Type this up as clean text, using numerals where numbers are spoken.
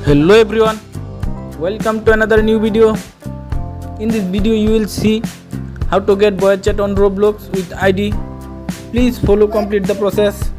Hello everyone, welcome to another new video. In this video you will see how to get voice chat on Roblox with ID. Please follow complete the process.